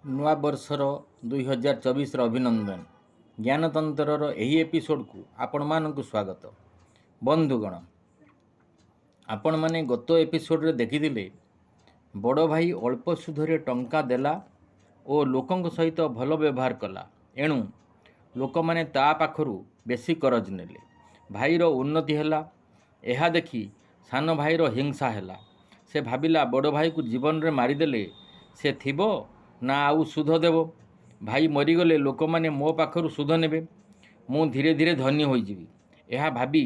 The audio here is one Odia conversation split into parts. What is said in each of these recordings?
ନୂଆ ବର୍ଷର 2024ର ଅଭିନନ୍ଦନ। ଜ୍ଞାନତନ୍ତ୍ରର ଏହି ଏପିସୋଡ଼କୁ ଆପଣମାନଙ୍କୁ ସ୍ୱାଗତ। ବନ୍ଧୁଗଣ, ଆପଣମାନେ ଗତ ଏପିସୋଡ଼ରେ ଦେଖିଥିଲେ ବଡ଼ ଭାଇ ଅଳ୍ପ ସୁଧରେ ଟଙ୍କା ଦେଲା ଓ ଲୋକଙ୍କ ସହିତ ଭଲ ବ୍ୟବହାର କଲା। ଏଣୁ ଲୋକମାନେ ତା ପାଖରୁ ବେଶୀ କରଜ ନେଲେ। ଭାଇର ଉନ୍ନତି ହେଲା। ଏହା ଦେଖି ସାନ ଭାଇର ହିଂସା ହେଲା। ସେ ଭାବିଲା ବଡ଼ ଭାଇକୁ ଜୀବନରେ ମାରିଦେଲେ ସେ ଥିବ ନା ଆଉ ସୁଧ ଦେବ। ଭାଇ ମରିଗଲେ ଲୋକମାନେ ମୋ ପାଖରୁ ସୁଧ ନେବେ, ମୁଁ ଧୀରେ ଧୀରେ ଧନୀ ହୋଇଯିବି। ଏହା ଭାବି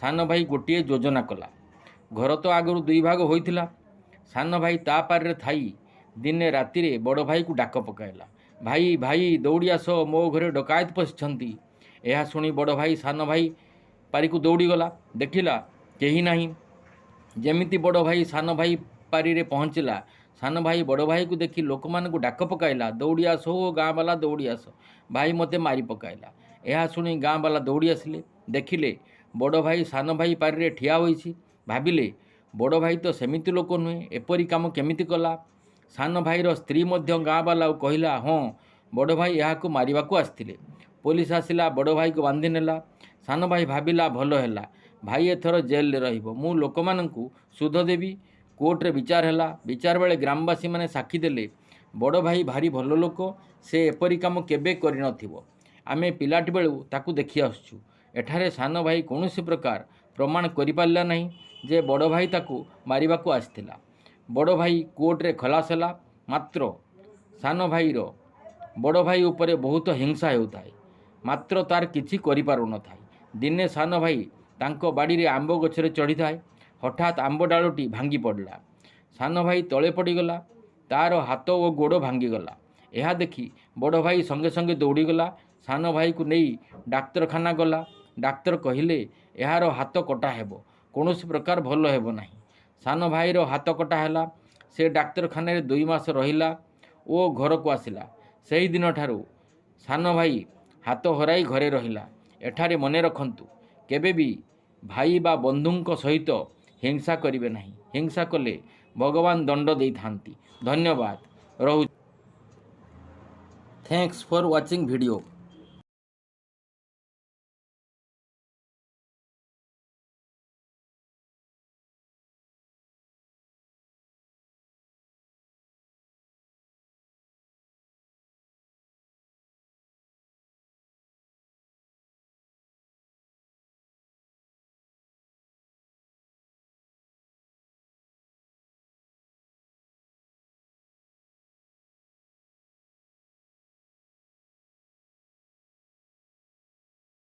ସାନ ଭାଇ ଗୋଟିଏ ଯୋଜନା କଲା। ଘର ତ ଆଗରୁ ଦୁଇ ଭାଗ ହୋଇଥିଲା। ସାନ ଭାଇ ତା ପାରିରେ ଥାଇ ଦିନେ ରାତିରେ ବଡ଼ ଭାଇକୁ ଡାକ ପକାଇଲା, ଭାଇ ଭାଇ ଦୌଡ଼ି ଆସ, ମୋ ଘରେ ଡକାୟତ ପଶିଛନ୍ତି। ଏହା ଶୁଣି ବଡ଼ ଭାଇ ସାନ ଭାଇ ପାରିକୁ ଦୌଡ଼ିଗଲା। ଦେଖିଲା କେହି ନାହିଁ। ଯେମିତି ବଡ଼ ଭାଇ ସାନ ଭାଇ ପାରିରେ ପହଞ୍ଚିଲା, ସାନ ଭାଇ ବଡ଼ ଭାଇକୁ ଦେଖି ଲୋକମାନଙ୍କୁ ଡାକ ପକାଇଲା, ଦୌଡ଼ି ଆସ ଓ ଗାଁ ବାଲା ଦୌଡ଼ି ଆସ, ଭାଇ ମୋତେ ମାରି ପକାଇଲା। ଏହା ଶୁଣି ଗାଁ ବାଲା ଦୌଡ଼ି ଆସିଲେ। ଦେଖିଲେ ବଡ଼ ଭାଇ ସାନ ଭାଇ ପାରିରେ ଠିଆ ହୋଇଛି। ଭାବିଲେ ବଡ଼ ଭାଇ ତ ସେମିତି ଲୋକ ନୁହେଁ, ଏପରି କାମ କେମିତି କଲା। ସାନ ଭାଇର ସ୍ତ୍ରୀ ମଧ୍ୟ ଗାଁ ବାଲାକୁ କହିଲା, ହଁ ବଡ଼ ଭାଇ ଏହାକୁ ମାରିବାକୁ ଆସିଥିଲେ। ପୋଲିସ ଆସିଲା, ବଡ଼ ଭାଇକୁ ବାନ୍ଧି ନେଲା। ସାନ ଭାଇ ଭାବିଲା ଭଲ ହେଲା, ଭାଇ ଏଥର ଜେଲରେ ରହିବ, ମୁଁ ଲୋକମାନଙ୍କୁ ସୁଧ ଦେବି। କୋର୍ଟରେ ବିଚାର ହେଲା। ବିଚାର ବେଳେ ଗ୍ରାମବାସୀମାନେ ସାକ୍ଷୀ ଦେଲେ ବଡ଼ ଭାଇ ଭାରି ଭଲ ଲୋକ, ସେ ଏପରି କାମ କେବେ କରିନଥିବ। ଆମେ ପିଲାଟି ବେଳୁ ତାକୁ ଦେଖି ଆସୁଛୁ। ଏଠାରେ ସାନ ଭାଇ କୌଣସି ପ୍ରକାର ପ୍ରମାଣ କରିପାରିଲା ନାହିଁ ଯେ ବଡ଼ ଭାଇ ତାକୁ ମାରିବାକୁ ଆସିଥିଲା। ବଡ଼ ଭାଇ କୋର୍ଟରେ ଖଲାସ ହେଲା। ମାତ୍ର ସାନ ଭାଇର ବଡ଼ ଭାଇ ଉପରେ ବହୁତ ହିଂସା ହେଉଥାଏ, ମାତ୍ର ତାର କିଛି କରିପାରୁନଥାଏ। ଦିନେ ସାନ ଭାଇ ତାଙ୍କ ବାଡ଼ିରେ ଆମ୍ବ ଗଛରେ ଚଢ଼ିଥାଏ। ହଠାତ୍ ଆମ୍ବ ଡାଳଟି ଭାଙ୍ଗି ପଡ଼ିଲା। ସାନ ଭାଇ ତଳେ ପଡ଼ିଗଲା। ତାର ହାତ ଓ ଗୋଡ଼ ଭାଙ୍ଗିଗଲା। ଏହା ଦେଖି ବଡ଼ ଭାଇ ସଙ୍ଗେ ସଙ୍ଗେ ଦୌଡ଼ିଗଲା। ସାନ ଭାଇକୁ ନେଇ ଡାକ୍ତରଖାନା ଗଲା। ଡାକ୍ତର କହିଲେ ଏହାର ହାତ କଟା ହେବ, କୌଣସି ପ୍ରକାର ଭଲ ହେବ ନାହିଁ। ସାନ ଭାଇର ହାତ କଟା ହେଲା। ସେ ଡାକ୍ତରଖାନାରେ 2 ମାସ ରହିଲା ଓ ଘରକୁ ଆସିଲା। ସେହିଦିନଠାରୁ ସାନ ଭାଇ ହାତ ହରାଇ ଘରେ ରହିଲା। ଏଠାରେ ମନେ ରଖନ୍ତୁ, କେବେ ବି ଭାଇ ବା ବନ୍ଧୁଙ୍କ ସହିତ ହିଂସା କରିବେ ନାହିଁ। ହିଂସା କଲେ ଭଗବାନ ଦଣ୍ଡ ଦେଇଥାନ୍ତି। ଧନ୍ୟବାଦ। ରହୁଛି। Thanks for watching video.